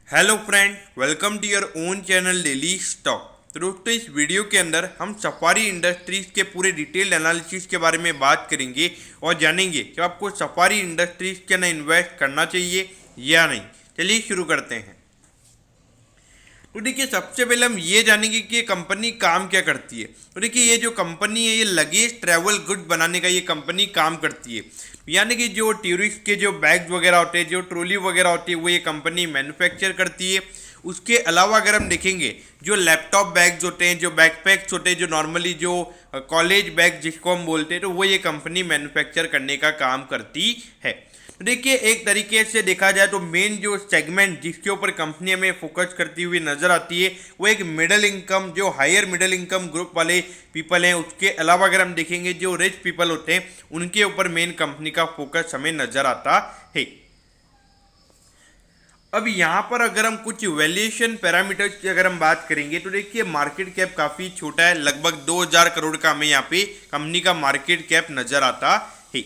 Hello friend, welcome to your own channel daily stock. तो दोस्तों, इस वीडियो के अंदर हम सफारी इंडस्ट्रीज के पूरे डिटेल्ड एनालिसिस के बारे में बात करेंगे और जानेंगे कि आपको सफारी इंडस्ट्रीज के अंदर इन्वेस्ट करना चाहिए या नहीं। चलिए शुरू करते हैं। तो देखिए, सबसे पहले हम ये जानेंगे कि ये कंपनी काम क्या करती है। तो देखिए, ये जो कंपनी है ये लगेज ट्रैवल गुड बनाने का ये कंपनी काम करती है। यानी कि जो टूरिस्ट के जो बैग्स वगैरह होते हैं, जो ट्रॉली वगैरह होती है, वो ये कंपनी मैन्युफैक्चर करती है। उसके अलावा अगर हम देखेंगे, जो लैपटॉप बैग्स होते हैं, जो बैकपैक्स होते हैं, जो नॉर्मली जो कॉलेज बैग जिसको हम बोलते हैं, तो वो ये कंपनी मैन्युफैक्चर करने का काम करती है। तो देखिए, एक तरीके से देखा जाए तो मेन जो सेगमेंट जिसके ऊपर कंपनी हमें फोकस करती हुई नजर आती है वो एक मिडिल इनकम, जो हायर मिडिल इनकम ग्रुप वाले पीपल हैं। उसके अलावा अगर हम देखेंगे जो रिच पीपल होते हैं उनके ऊपर मेन कंपनी का फोकस हमें नजर आता है। अब यहाँ पर अगर हम कुछ वैल्यूएशन पैरामीटर्स की अगर हम बात करेंगे तो देखिए, मार्केट कैप काफ़ी छोटा है, लगभग 2000 करोड़ का हमें यहाँ पे कंपनी का मार्केट कैप नजर आता है।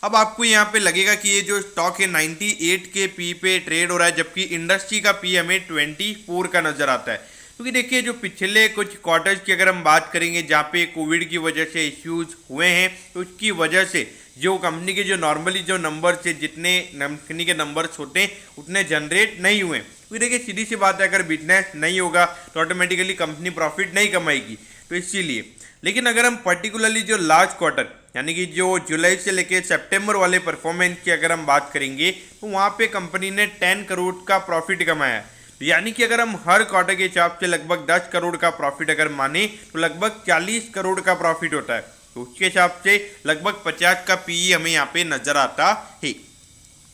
अब आपको यहाँ पे लगेगा कि ये जो स्टॉक है 98 के पी पे ट्रेड हो रहा है, जबकि इंडस्ट्री का पी हमें 24 का नजर आता है। क्योंकि देखिए, जो पिछले कुछ क्वार्टर्स की अगर हम बात करेंगे जहाँ पे कोविड की वजह से इश्यूज हुए हैं, तो उसकी वजह से जो कंपनी के जो नॉर्मली जो नंबर्स है, जितने कंपनी के नंबर्स होते हैं उतने जनरेट नहीं हुए। क्योंकि देखिए, सीधी सी बात है, अगर बिजनेस नहीं होगा तो ऑटोमेटिकली कंपनी प्रॉफिट नहीं कमाएगी, तो इसीलिए। लेकिन अगर हम पर्टिकुलरली जो लास्ट क्वार्टर यानी कि जो जुलाई से लेके सितंबर वाले परफॉर्मेंस की अगर हम बात करेंगे तो वहाँ पे कंपनी ने 10 करोड़ का प्रॉफिट कमाया है। यानी कि अगर हम हर क्वार्टर के हिसाब से लगभग 10 करोड़ का प्रॉफिट अगर माने तो लगभग 40 करोड़ का प्रॉफिट होता है। तो उसके हिसाब से लगभग 50 का पीई हमें यहाँ पे नजर आता है।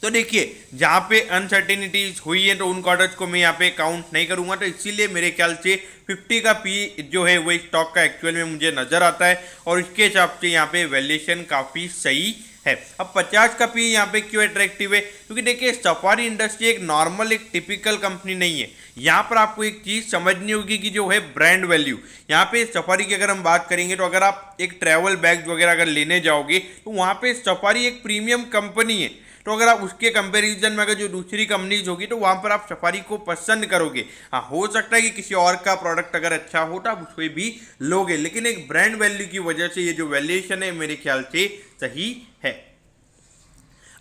तो देखिए, जहाँ पे अनसर्टेनिटीज हुई है तो उन क्वार्टर्स को मैं यहाँ पे काउंट नहीं करूंगा, तो इसीलिए मेरे ख्याल से 50 का पी जो है वो स्टॉक का एक्चुअल में मुझे नजर आता है और इसके हिसाब से यहाँ पे वैल्यूएशन काफ़ी सही है। अब 50 का पी यहाँ पे क्यों अट्रैक्टिव है? क्योंकि देखिए, सफारी इंडस्ट्री एक नॉर्मल एक टिपिकल कंपनी नहीं है। यहाँ पर आपको एक चीज़ समझनी होगी कि जो है ब्रांड वैल्यू। यहाँ पे सफारी की अगर हम बात करेंगे तो अगर आप एक ट्रैवल बैग वगैरह अगर लेने जाओगे तो वहाँ पे सफारी एक प्रीमियम कंपनी है। तो अगर आप उसके कंपैरिजन में अगर जो दूसरी कंपनीज होगी तो वहाँ पर आप सफारी को पसंद करोगे। हाँ, हो सकता है कि किसी और का प्रोडक्ट अगर अच्छा हो तो आप उसको भी लोगे, लेकिन एक ब्रांड वैल्यू की वजह से ये जो वैल्यूएशन है मेरे ख्याल से सही है।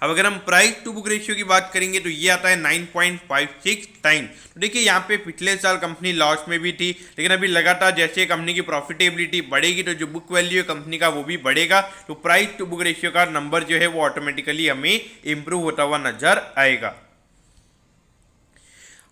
अब अगर हम प्राइस टू बुक रेशियो की बात करेंगे तो ये आता है 9.56 टाइम। तो देखिए, यहाँ पे पिछले साल कंपनी लॉस में भी थी, लेकिन अभी लगातार जैसे कंपनी की प्रॉफिटेबिलिटी बढ़ेगी तो जो बुक वैल्यू है कंपनी का वो भी बढ़ेगा, तो प्राइस टू बुक रेशियो का नंबर जो है वो ऑटोमेटिकली हमें इंप्रूव होता हुआ नजर आएगा।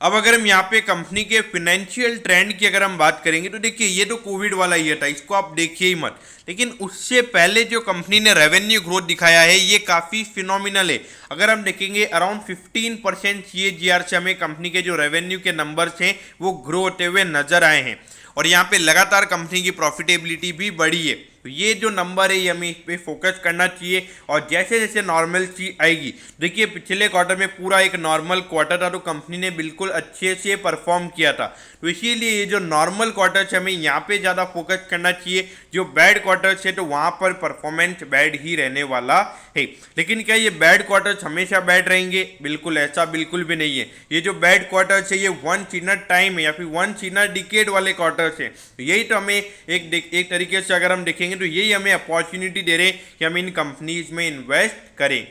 अब अगर हम यहाँ पे कंपनी के फिनेंशियल ट्रेंड की अगर हम बात करेंगे तो देखिए, ये तो कोविड वाला ईयर था, इसको आप देखिए ही मत। लेकिन उससे पहले जो कंपनी ने रेवेन्यू ग्रोथ दिखाया है ये काफ़ी फिनोमिनल है। अगर हम देखेंगे अराउंड 15% CAGR से हमें कंपनी के जो रेवेन्यू के नंबर्स हैं वो ग्रो होते हुए नजर आए हैं और यहाँ पे लगातार कंपनी की प्रॉफिटेबिलिटी भी बढ़ी है। तो ये जो नंबर है ये हमें इस पर फोकस करना चाहिए और जैसे जैसे नॉर्मलसी आएगी, देखिए पिछले क्वार्टर में पूरा एक नॉर्मल क्वार्टर था तो कंपनी ने बिल्कुल अच्छे से परफॉर्म किया था। तो इसीलिए ये जो नॉर्मल क्वार्टर्स हमें यहाँ पे ज़्यादा फोकस करना चाहिए। जो बैड क्वार्टर्स है तो वहाँ पर परफॉर्मेंस बैड ही रहने वाला है। लेकिन क्या ये बैड क्वार्टर्स हमेशा बैड रहेंगे? बिल्कुल ऐसा बिल्कुल भी नहीं है। ये जो बैड क्वार्टर्स है ये वंस इन अ टाइम है या फिर वंस इन अ डिकेड वाले क्वार्टर्स है। तो यही तो हमें एक तरीके से अगर हम देखेंगे तो यही हमें अपॉर्चुनिटी दे रहे हैं कि हम इन कंपनीज में इन्वेस्ट करें।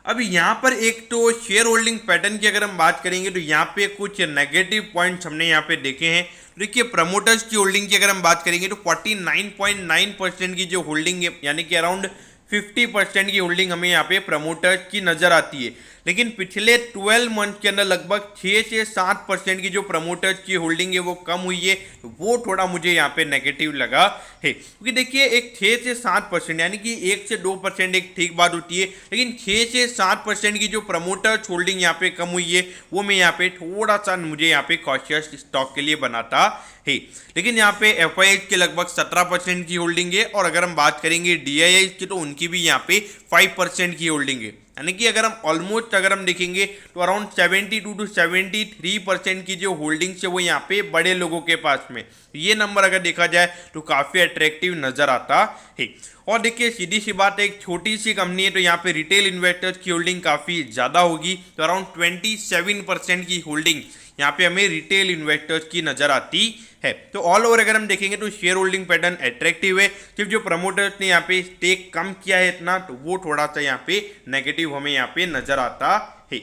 अब यहाँ पर एक तो शेयर होल्डिंग पैटर्न की अगर हम बात करेंगे तो यहाँ पे कुछ नेगेटिव पॉइंट्स हमने यहाँ पे देखे हैं। देखिए, प्रमोटर्स की होल्डिंग की अगर हम बात करेंगे तो 49.9% की जो होल्डिंग है यानी कि अराउंड 50% की होल्डिंग हमें यहाँ पे प्रमोटर्स की नजर आती है। लेकिन पिछले 12 मंथ के अंदर लगभग 6 से 7% की जो प्रमोटर्स की होल्डिंग है वो कम हुई है। वो थोड़ा मुझे यहाँ पे नेगेटिव लगा है, क्योंकि देखिए एक 6 से 7% यानी कि 1 से 2% एक ठीक बात होती है, लेकिन 6 से 7% की जो प्रमोटर्स होल्डिंग यहाँ पे कम हुई है वो मैं यहाँ पे थोड़ा सा मुझे यहाँ पे कॉशियस स्टॉक के लिए बनाता है। लेकिन यहाँ पे FIIs के लगभग 17% की होल्डिंग है और अगर हम बात करेंगे DIIs की तो उनकी भी यहाँ पे 5% की होल्डिंग है। यानी कि अगर हम ऑलमोस्ट अगर हम देखेंगे तो अराउंड 72 to 73% की जो होल्डिंग्स है वो यहाँ पे बड़े लोगों के पास में। ये नंबर अगर देखा जाए तो काफ़ी अट्रैक्टिव नज़र आता है। और देखिए सीधी सी बात है, एक छोटी सी कंपनी है तो यहाँ पे रिटेल इन्वेस्टर्स की होल्डिंग काफ़ी ज़्यादा होगी, तो अराउंड 27% की होल्डिंग यहाँ पे हमें रिटेल इन्वेस्टर्स की नज़र आती है। तो ऑल ओवर अगर हम देखेंगे तो शेयर होल्डिंग पैटर्न अट्रैक्टिव है, सिर्फ जो प्रमोटर्स ने यहाँ पे स्टेक कम किया है इतना, तो वो थोड़ा सा यहाँ पे नेगेटिव हमें यहाँ पे नज़र आता है।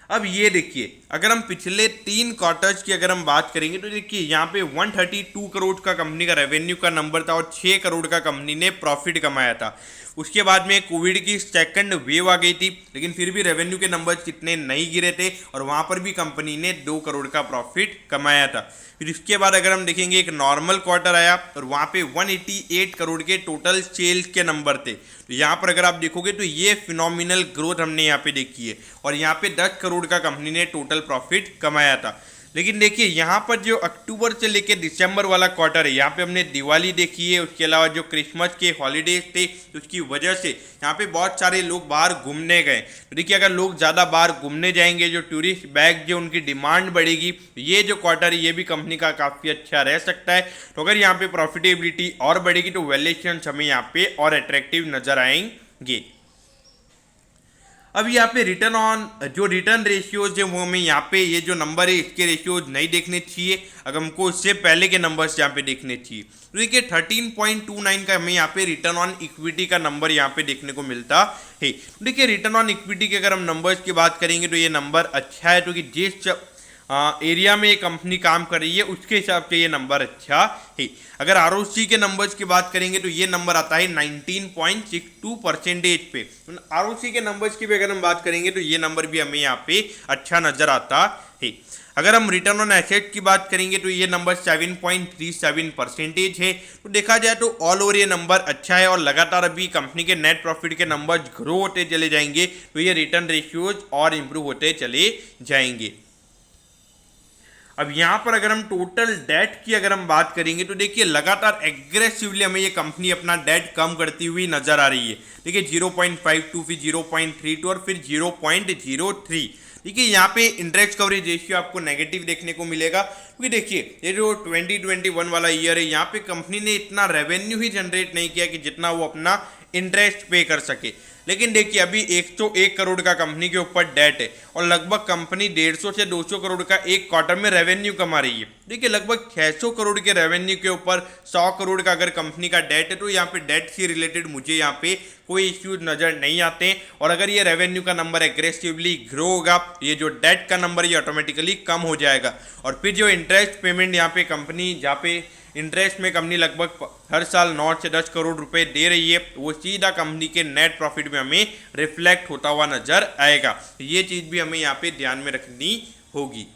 अब ये देखिए, अगर हम पिछले 3 क्वार्टर्स की अगर हम बात करेंगे तो देखिए यहाँ पे 132 करोड़ का कंपनी का रेवेन्यू का नंबर था और 6 करोड़ का कंपनी ने प्रॉफिट कमाया था। उसके बाद में कोविड की सेकंड वेव आ गई थी, लेकिन फिर भी रेवेन्यू के नंबर्स कितने नहीं गिरे थे और वहाँ पर भी कंपनी ने 2 करोड़ का प्रॉफिट कमाया था। फिर इसके बाद अगर हम देखेंगे एक नॉर्मल क्वार्टर आया और वहाँ पे 188 करोड़ के टोटल सेल्स के नंबर थे। तो यहाँ पर अगर आप देखोगे तो ये फिनोमिनल ग्रोथ हमने यहाँ पे देखी है और यहाँ पे 10 करोड़ का कंपनी ने टोटल प्रॉफिट कमाया था। लेकिन देखिए यहाँ पर जो अक्टूबर से लेकर दिसंबर वाला क्वार्टर है, यहाँ पे हमने दिवाली देखी है, उसके अलावा जो क्रिसमस के हॉलीडेज थे तो उसकी वजह से यहाँ पे बहुत सारे लोग बाहर घूमने गए। तो देखिए अगर लोग ज़्यादा बाहर घूमने जाएंगे, जो टूरिस्ट बैग जो उनकी डिमांड बढ़ेगी, ये जो क्वार्टर है ये भी कंपनी का काफ़ी अच्छा रह सकता है। तो अगर यहाँ पे प्रॉफिटेबिलिटी और बढ़ेगी तो वैल्यूएशन हमें यहाँ पे और अट्रैक्टिव नजर आएंगे। अब यहाँ पे रिटर्न ऑन जो रिटर्न रेशियोज है वो हमें यहाँ पे ये जो नंबर है इसके रेशियोज नहीं देखने चाहिए, अगर हमको इससे पहले के नंबर्स यहाँ पे देखने चाहिए। तो देखिए 13.29 का हमें यहाँ पे रिटर्न ऑन इक्विटी का नंबर यहाँ पे देखने को मिलता है। तो देखिए रिटर्न ऑन इक्विटी के अगर हम नंबर्स की बात करेंगे तो ये नंबर अच्छा है, क्योंकि जिस एरिया में ये कंपनी काम कर रही है उसके हिसाब से ये नंबर अच्छा है। अगर आरओसी के नंबर्स की बात करेंगे तो ये नंबर आता है 19.62% पे। आरओसी के नंबर्स की भी अगर हम बात करेंगे तो ये नंबर भी हमें यहाँ पे अच्छा नजर आता है। अगर हम रिटर्न ऑन एसेट की बात करेंगे तो ये नंबर 7.37% है। तो देखा जाए तो ऑल ओवर ये नंबर अच्छा है और लगातार अभी कंपनी के नेट प्रॉफिट के नंबर ग्रो होते चले जाएंगे तो ये रिटर्न रेशियोज और इंप्रूव होते चले जाएंगे। अब यहाँ पर अगर हम टोटल डेट की अगर हम बात करेंगे तो देखिए लगातार एग्रेसिवली हमें ये कंपनी अपना डेट कम करती हुई नजर आ रही है। देखिए 0.52, फिर 0.32 और फिर 0.03। देखिए यहाँ पे इंटरेस्ट कवरेज रेशियो आपको नेगेटिव देखने को मिलेगा, क्योंकि देखिए ये जो 2021 वाला ईयर है यहाँ पे कंपनी ने इतना रेवेन्यू ही जनरेट नहीं किया कि जितना वो अपना इंटरेस्ट पे कर सके। लेकिन देखिए अभी 101 करोड़ का कंपनी के ऊपर डेट है और लगभग कंपनी 150 से 200 करोड़ का एक क्वार्टर में रेवेन्यू कमा रही है। देखिए लगभग 600 करोड़ के रेवेन्यू के ऊपर 100 करोड़ का अगर कंपनी का डेट है तो यहाँ पे डेट से रिलेटेड मुझे यहाँ पे कोई इश्यूज नजर नहीं आते हैं। और अगर ये रेवेन्यू का नंबर एग्रेसिवली ग्रो होगा, ये जो डेट का नंबर ये ऑटोमेटिकली कम हो जाएगा और फिर जो इंटरेस्ट पेमेंट यहाँ पे कंपनी जहाँ पे इंटरेस्ट में कंपनी लगभग हर साल 9 से 10 करोड़ रुपए दे रही है, वो सीधा कंपनी के नेट प्रॉफिट में हमें रिफ्लेक्ट होता हुआ नजर आएगा। ये चीज भी हमें यहाँ पे ध्यान में रखनी होगी।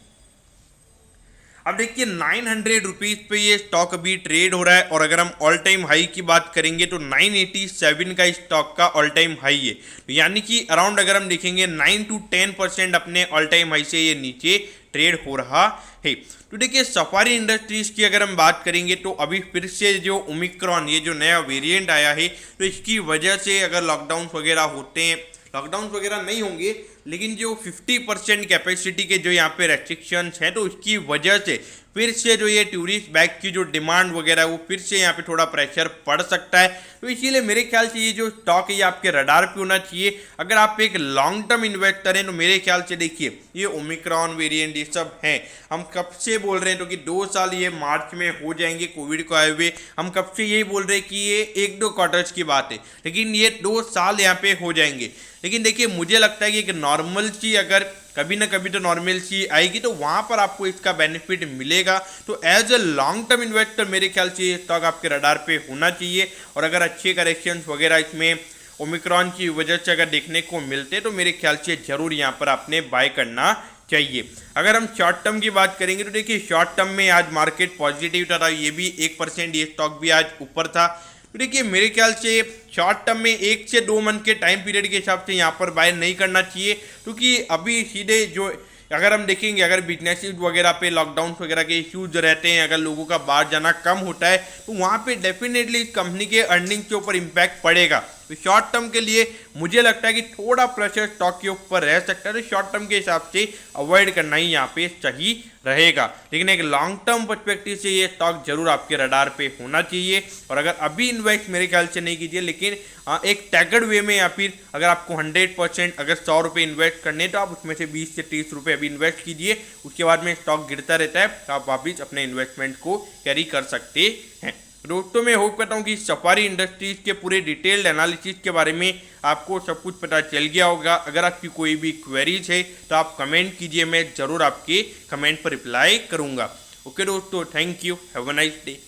अब देखिए 900 रुपीज पे ये स्टॉक अभी ट्रेड हो रहा है और अगर हम ऑल टाइम हाई की बात करेंगे तो 987 का स्टॉक का ऑल टाइम हाई है। तो यानी कि अराउंड अगर हम देखेंगे 9 to 10% अपने ऑल टाइम हाई से ये नीचे ट्रेड हो रहा है। तो देखिए सफारी इंडस्ट्रीज की अगर हम बात करेंगे तो अभी फिर से जो ओमिक्रॉन ये जो नया वेरिएंट आया है तो इसकी वजह से अगर लॉकडाउन वगैरह होते हैं, लॉकडाउन वगैरह नहीं होंगे लेकिन जो 50% कैपेसिटी के जो यहाँ पे रेस्ट्रिक्शंस हैं तो उसकी वजह से फिर से जो ये टूरिस्ट बैग की जो डिमांड वगैरह है वो फिर से यहाँ पे थोड़ा प्रेशर पड़ सकता है। तो इसीलिए मेरे ख्याल से ये जो स्टॉक है ये आपके रडार पे होना चाहिए। अगर आप एक लॉन्ग टर्म इन्वेस्टर हैं तो मेरे ख्याल से देखिए ये ओमिक्रॉन वेरिएंट ये सब हैं, हम कब से बोल रहे हैं तो कि 2 साल ये मार्च में हो जाएंगे कोविड को आए हुए, हम कब से यही बोल रहे हैं कि ये 1-2 क्वार्टर्स की बात है, लेकिन ये 2 साल यहाँ पे हो जाएंगे। लेकिन देखिए मुझे लगता है कि एक नॉर्मल सी अगर कभी ना कभी तो नॉर्मल सी आएगी तो वहाँ पर आपको इसका बेनिफिट मिलेगा। तो as a long term investor मेरे ख्याल से ये स्टॉक आपके रडार पे होना चाहिए और अगर अच्छे करेक्शंस वगैरह इसमें ओमिक्रॉन की वजह से अगर देखने को मिलते तो मेरे ख्याल से जरूर यहाँ पर आपने बाय करना चाहिए। अगर हम शॉर्ट टर्म की बात करेंगे तो देखिए शॉर्ट टर्म में आज मार्केट पॉजिटिव था, ये भी 1%, ये स्टॉक भी आज ऊपर था। तो देखिए मेरे ख्याल से शॉर्ट टर्म में 1 से 2 मंथ के टाइम पीरियड के हिसाब से यहाँ पर बाय नहीं करना चाहिए, क्योंकि अभी सीधे जो अगर हम देखेंगे अगर बिजनेसेस वगैरह पे लॉकडाउन वगैरह के इश्यूज रहते हैं, अगर लोगों का बाहर जाना कम होता है तो वहाँ पे डेफिनेटली इस कंपनी के अर्निंग के ऊपर इम्पैक्ट पड़ेगा। तो शॉर्ट टर्म के लिए मुझे लगता है कि थोड़ा प्रेशर स्टॉक के ऊपर रह सकता है, तो शॉर्ट टर्म के हिसाब से अवॉइड करना ही यहाँ पे सही रहेगा। लेकिन एक लॉन्ग टर्म पर्सपेक्टिव से ये स्टॉक जरूर आपके रडार पे होना चाहिए। और अगर अभी इन्वेस्ट मेरे ख्याल से नहीं कीजिए, लेकिन एक टैगर्ड वे में, या फिर अगर आपको 100% अगर 100 रुपये इन्वेस्ट करने तो आप उसमें से 20 से 30 रुपये अभी इन्वेस्ट कीजिए। उसके बाद में स्टॉक गिरता रहता है तो आप वापिस अपने इन्वेस्टमेंट को कैरी कर सकते हैं। दोस्तों मैं होप करता हूँ कि सफारी इंडस्ट्रीज के पूरे डिटेल्ड एनालिसिस के बारे में आपको सब कुछ पता चल गया होगा। अगर आपकी कोई भी क्वेरीज है तो आप कमेंट कीजिए, मैं ज़रूर आपके कमेंट पर रिप्लाई करूँगा। ओके दोस्तों, thank you, have a nice day.